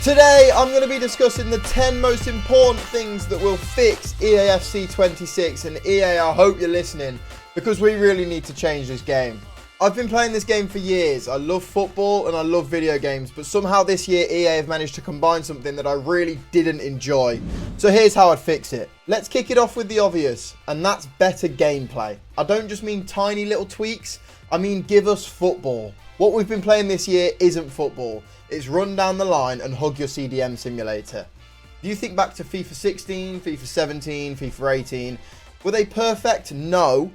Today, I'm going to be discussing the 10 most important things that will fix EA FC26, and EA, I hope you're listening, because we really need to change this game. I've been playing this game for years. I love football and I love video games, but somehow this year EA have managed to combine something that I really didn't enjoy. So here's how I'd fix it. Let's kick it off with the obvious, and that's better gameplay. I don't just mean tiny little tweaks, I mean give us football. What we've been playing this year isn't football. It's run down the line and hug your CDM simulator. Do you think back to FIFA 16, FIFA 17, FIFA 18? Were they perfect? No,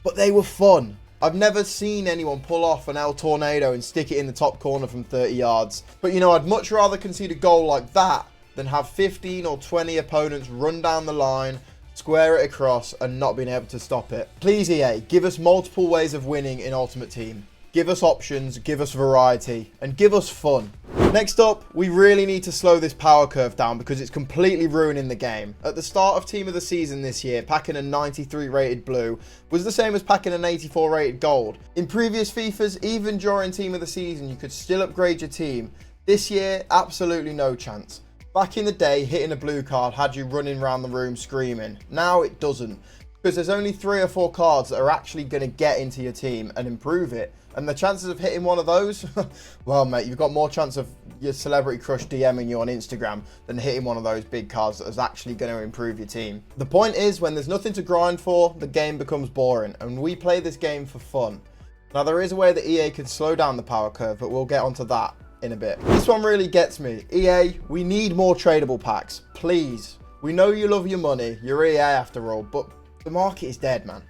but they were fun. I've never seen anyone pull off an El Tornado and stick it in the top corner from 30 yards. But you know, I'd much rather concede a goal like that than have 15 or 20 opponents run down the line, square it across, and not being able to stop it. Please EA, give us multiple ways of winning in Ultimate Team. Give us options, give us variety, and give us fun. Next up, we really need to slow this power curve down because it's completely ruining the game. At the start of Team of the Season this year, packing a 93 rated blue was the same as packing an 84 rated gold. In previous FIFAs, even during Team of the Season, you could still upgrade your team. This year, absolutely no chance. Back in the day, hitting a blue card had you running around the room screaming. Now it doesn't, because there's only 3 or 4 cards that are actually going to get into your team and improve it. And the chances of hitting one of those, well mate, you've got more chance of your celebrity crush DMing you on Instagram than hitting one of those big cards that is actually going to improve your team. The point is, when there's nothing to grind for, the game becomes boring, and we play this game for fun. Now there is a way that EA can slow down the power curve, but we'll get onto that in a bit. This one really gets me. EA, we need more tradable packs, please. We know you love your money, you're EA after all, but the market is dead, man.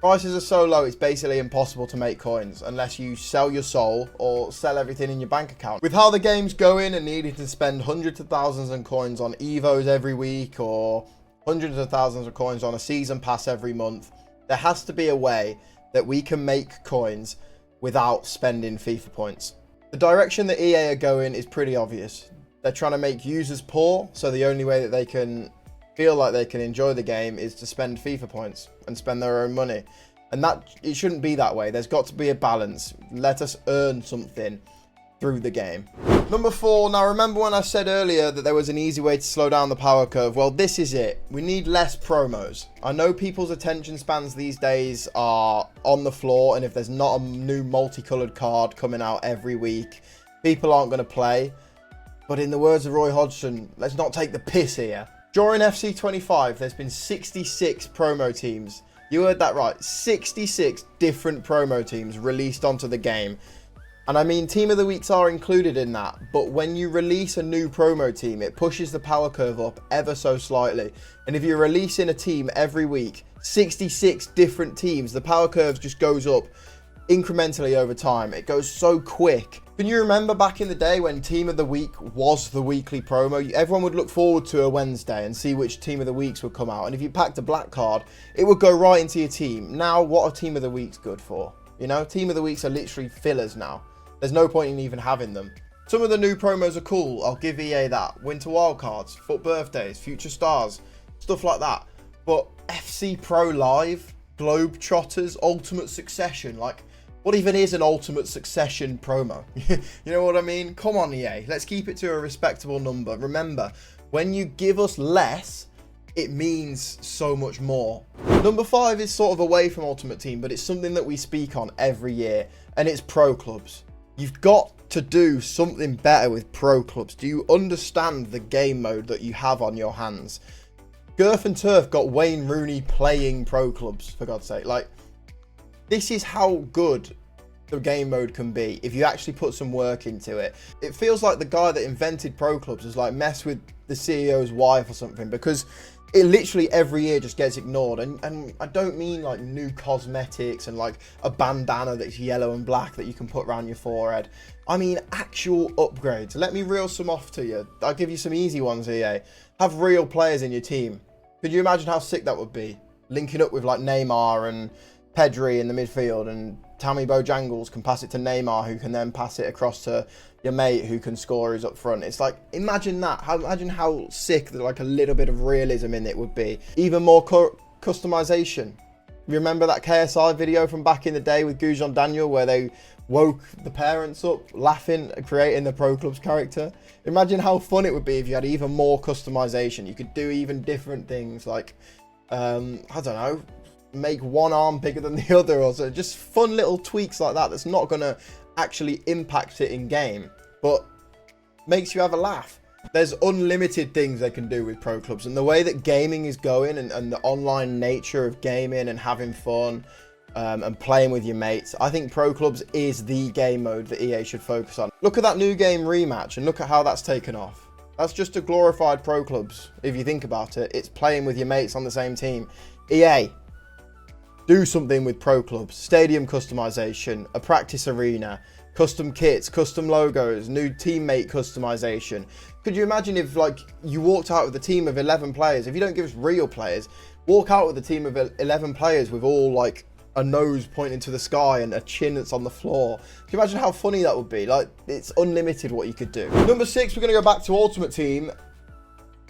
Prices are so low, it's basically impossible to make coins unless you sell your soul or sell everything in your bank account. With how the game's going and needing to spend hundreds of thousands of coins on Evos every week or hundreds of thousands of coins on a season pass every month, there has to be a way that we can make coins without spending FIFA points. The direction that EA are going is pretty obvious. They're trying to make users poor, so the only way that they can feel like they can enjoy the game is to spend FIFA points and spend their own money, and that it shouldn't be that way. There's got to be a balance. Let us earn something through the game. Number 4, now remember when I said earlier that there was an easy way to slow down the power curve? Well, this is it. We need less promos. I know people's attention spans these days are on the floor, and if there's not a new multicolored card coming out every week, people aren't going to play. But in the words of Roy Hodgson, let's not take the piss here. During FC25, there's been 66 promo teams. You heard that right, 66 different promo teams released onto the game. And I mean, Team of the Weeks are included in that, but when you release a new promo team, it pushes the power curve up ever so slightly. And if you're releasing a team every week, 66 different teams, the power curve just goes up incrementally over time. It goes so quick. Can you remember back in the day when Team of the Week was the weekly promo? Everyone would look forward to a Wednesday and see which Team of the Weeks would come out. And if you packed a black card, it would go right into your team. Now, what are Team of the Weeks good for? You know, Team of the Weeks are literally fillers now. There's no point in even having them. Some of the new promos are cool. I'll give EA that. Winter Wildcards, Foot Birthdays, Future Stars, stuff like that. But FC Pro Live, Globetrotters, Ultimate Succession, like, what even is an Ultimate Succession promo? You know what I mean? Come on, EA. Let's keep it to a respectable number. Remember, when you give us less, it means so much more. Number 5 is sort of away from Ultimate Team, but it's something that we speak on every year, and it's pro clubs. You've got to do something better with pro clubs. Do you understand the game mode that you have on your hands? Girth and Turf got Wayne Rooney playing pro clubs, for God's sake. Like, this is how good the game mode can be if you actually put some work into it. It feels like the guy that invented pro clubs has like messed with the CEO's wife or something, because it literally every year just gets ignored. And I don't mean like new cosmetics and like a bandana that's yellow and black that you can put around your forehead. I mean actual upgrades. Let me reel some off to you. I'll give you some easy ones, EA. Have real players in your team. Could you imagine how sick that would be? Linking up with like Neymar and Pedri in the midfield, and Tammy Bojangles can pass it to Neymar, who can then pass it across to your mate who can score who's up front. It's like, imagine that. Imagine how sick that like a little bit of realism in it would be. Even more customization. Remember that KSI video from back in the day with Gujon Daniel where they woke the parents up laughing, creating the Pro Clubs character? Imagine how fun it would be if you had even more customization. You could do even different things like, I don't know, make one arm bigger than the other, or so. Just fun little tweaks like that that's not going to actually impact it in game, but makes you have a laugh. There's unlimited things they can do with Pro Clubs, and the way that gaming is going and the online nature of gaming and having fun and playing with your mates, I think Pro Clubs is the game mode that EA should focus on. Look at that new game Rematch and look at how that's taken off. That's just a glorified Pro Clubs. If you think about it, it's playing with your mates on the same team. EA, do something with Pro Clubs. Stadium customization, a practice arena, custom kits, custom logos, new teammate customization. Could you imagine if like you walked out with a team of 11 players, if you don't give us real players, walk out with a team of 11 players with all like a nose pointing to the sky and a chin that's on the floor. Can you imagine how funny that would be? Like, it's unlimited what you could do. Number 6, we're going to go back to Ultimate Team. And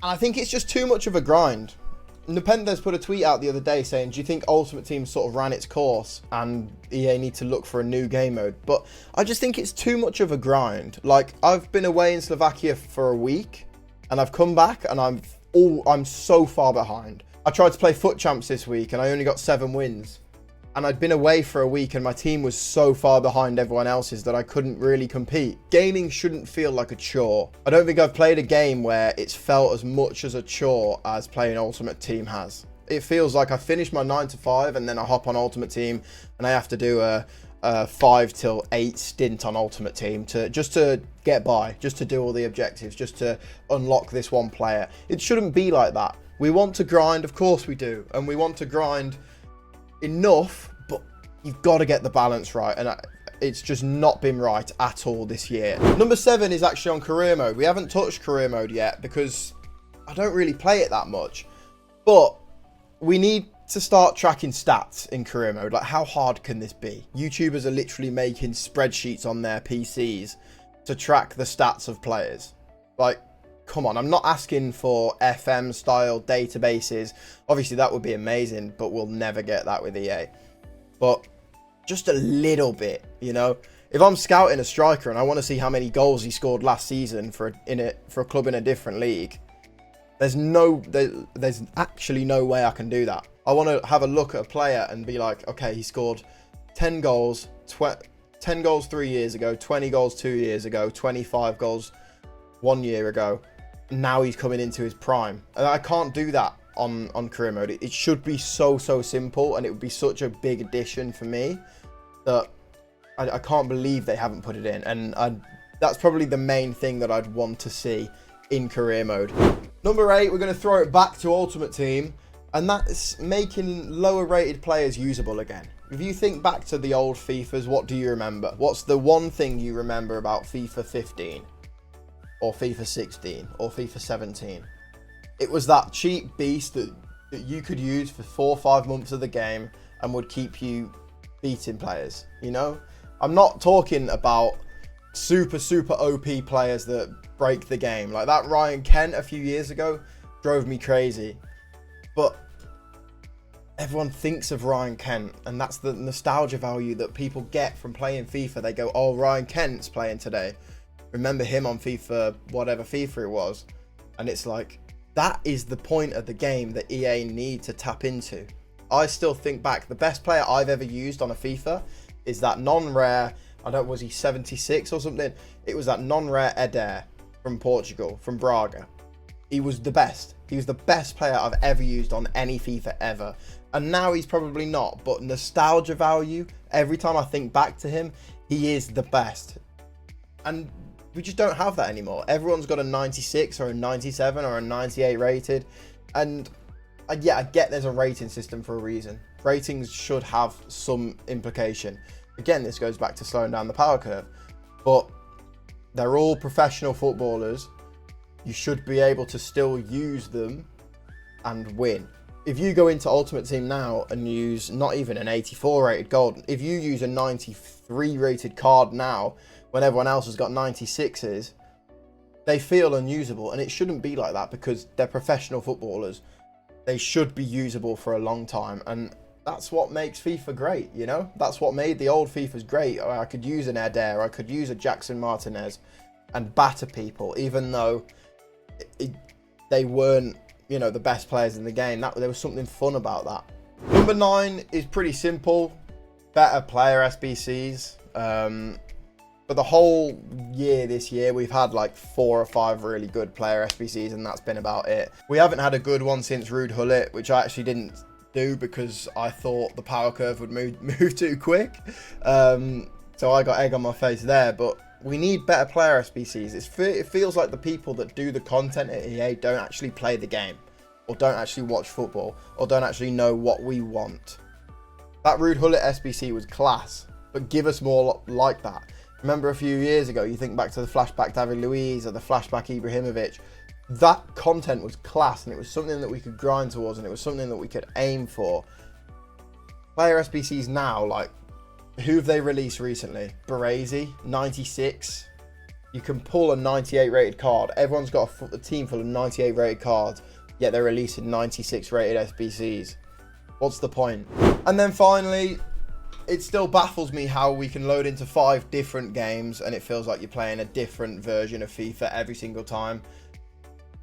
I think it's just too much of a grind. Nepenthes put a tweet out the other day saying, do you think Ultimate Team sort of ran its course and EA need to look for a new game mode? But I just think it's too much of a grind. Like, I've been away in Slovakia for a week and I've come back and I'm so far behind. I tried to play Foot Champs this week and I only got 7 wins. And I'd been away for a week and my team was so far behind everyone else's that I couldn't really compete. Gaming shouldn't feel like a chore. I don't think I've played a game where it's felt as much as a chore as playing Ultimate Team has. It feels like I finish my 9 to 5 and then I hop on Ultimate Team and I have to do a 5 till 8 stint on Ultimate Team just to get by, just to do all the objectives, just to unlock this one player. It shouldn't be like that. We want to grind, of course we do, and we want to grind enough, but you've got to get the balance right, and it's just not been right at all this year. Number 7 is actually on career mode. We haven't touched career mode yet because I don't really play it that much, but we need to start tracking stats in career mode. Like, how hard can this be? YouTubers are literally making spreadsheets on their PCs to track the stats of players. Like, come on, I'm not asking for FM style databases. Obviously that would be amazing, but we'll never get that with EA. But just a little bit, you know. If I'm scouting a striker and I want to see how many goals he scored last season for a club in a different league, there's actually no way I can do that. I want to have a look at a player and be like, okay, he scored 10 goals, 10 goals 3 years ago, 20 goals 2 years ago, 25 goals 1 year ago. Now he's coming into his prime, and I can't do that on career mode. It should be so simple, and it would be such a big addition for me that I can't believe they haven't put it in, and that's probably the main thing that I'd want to see in career mode. Number 8, we're going to throw it back to Ultimate Team, and that's making lower rated players usable again. If you think back to the old FIFAs, what do you remember? What's the one thing you remember about FIFA 15? Or FIFA 16, or FIFA 17. It was that cheap beast that you could use for 4 or 5 months of the game and would keep you beating players, you know? I'm not talking about super OP players that break the game. Like that Ryan Kent a few years ago drove me crazy. But everyone thinks of Ryan Kent, and that's the nostalgia value that people get from playing FIFA. They go, oh, Ryan Kent's playing today. Remember him on FIFA, whatever FIFA it was. And it's like, that is the point of the game that EA need to tap into. I still think back, the best player I've ever used on a FIFA is that non-rare, was he 76 or something? It was that non-rare Eder from Portugal, from Braga. He was the best. He was the best player I've ever used on any FIFA ever. And now he's probably not, but nostalgia value, every time I think back to him, he is the best. And we just don't have that anymore. Everyone's got a 96 or a 97 or a 98 rated. And yeah, I get there's a rating system for a reason. Ratings should have some implication. Again, this goes back to slowing down the power curve. But they're all professional footballers. You should be able to still use them and win. If you go into Ultimate Team now and use not even an 84 rated gold, if you use a 93 rated card now, when everyone else has got 96s, they feel unusable, and it shouldn't be like that because they're professional footballers. They should be usable for a long time, and that's what makes FIFA great, you know? That's what made the old FIFAs great. I could use an Eder, I could use a Jackson Martinez and batter people, even though they weren't, you know, the best players in the game. There was something fun about that. Number 9 is pretty simple. Better player SBCs. For the whole year this year, we've had like 4 or 5 really good player SBCs, and that's been about it. We haven't had a good one since Ruud Gullit, which I actually didn't do because I thought the power curve would move too quick. So I got egg on my face there, but we need better player SBCs. It feels like the people that do the content at EA don't actually play the game, or don't actually watch football, or don't actually know what we want. That Ruud Gullit SBC was class, but give us more like that. Remember a few years ago, you think back to the flashback David Luiz or the flashback Ibrahimovic, that content was class, and it was something that we could grind towards, and it was something that we could aim for. Player SBCs now, like, who have they released recently? Baresi, 96. You can pull a 98 rated card. Everyone's got a team full of 98 rated cards, yet they're releasing 96 rated SBCs. What's the point? And then finally, it still baffles me how we can load into 5 different games and it feels like you're playing a different version of FIFA every single time.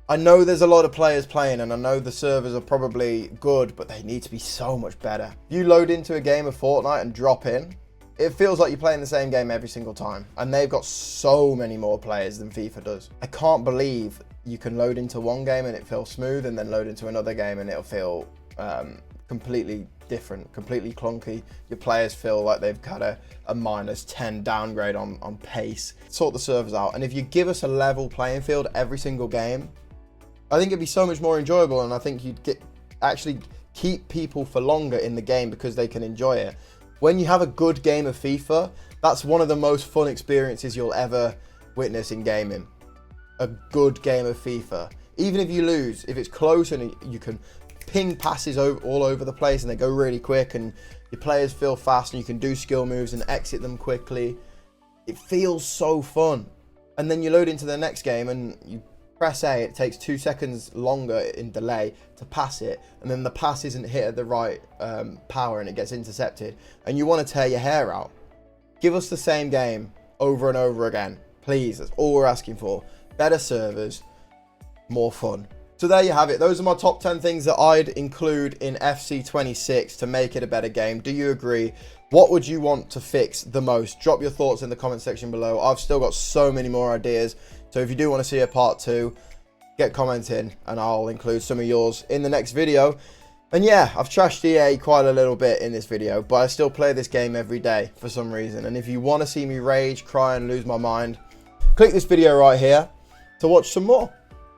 I know there's a lot of players playing, and I know the servers are probably good, but they need to be so much better. You load into a game of Fortnite and drop in, it feels like you're playing the same game every single time, and they've got so many more players than FIFA does. I can't believe you can load into one game and it feels smooth, and then load into another game and it'll feel completely different, completely clunky. Your players feel like they've got a -10 downgrade on pace. Sort the servers out, and if you give us a level playing field every single game, I think it'd be so much more enjoyable, and I think you'd actually keep people for longer in the game because they can enjoy it. When you have a good game of FIFA, that's one of the most fun experiences you'll ever witness in gaming. A good game of FIFA. Even if you lose, if it's close and you can ping passes all over the place and they go really quick and your players feel fast and you can do skill moves and exit them quickly, it feels so fun. And then you load into the next game and you press A, it takes 2 seconds longer in delay to pass it, and then the pass isn't hit at the right power and it gets intercepted, and you want to tear your hair out. Give us the same game over and over again, please. That's all we're asking for. Better servers, more fun. So there you have it. Those are my top 10 things that I'd include in FC26 to make it a better game. Do you agree? What would you want to fix the most? Drop your thoughts in the comment section below. I've still got so many more ideas. So if you do want to see a part 2, get commenting and I'll include some of yours in the next video. And yeah, I've trashed EA quite a little bit in this video, but I still play this game every day for some reason. And if you want to see me rage, cry and lose my mind, click this video right here to watch some more.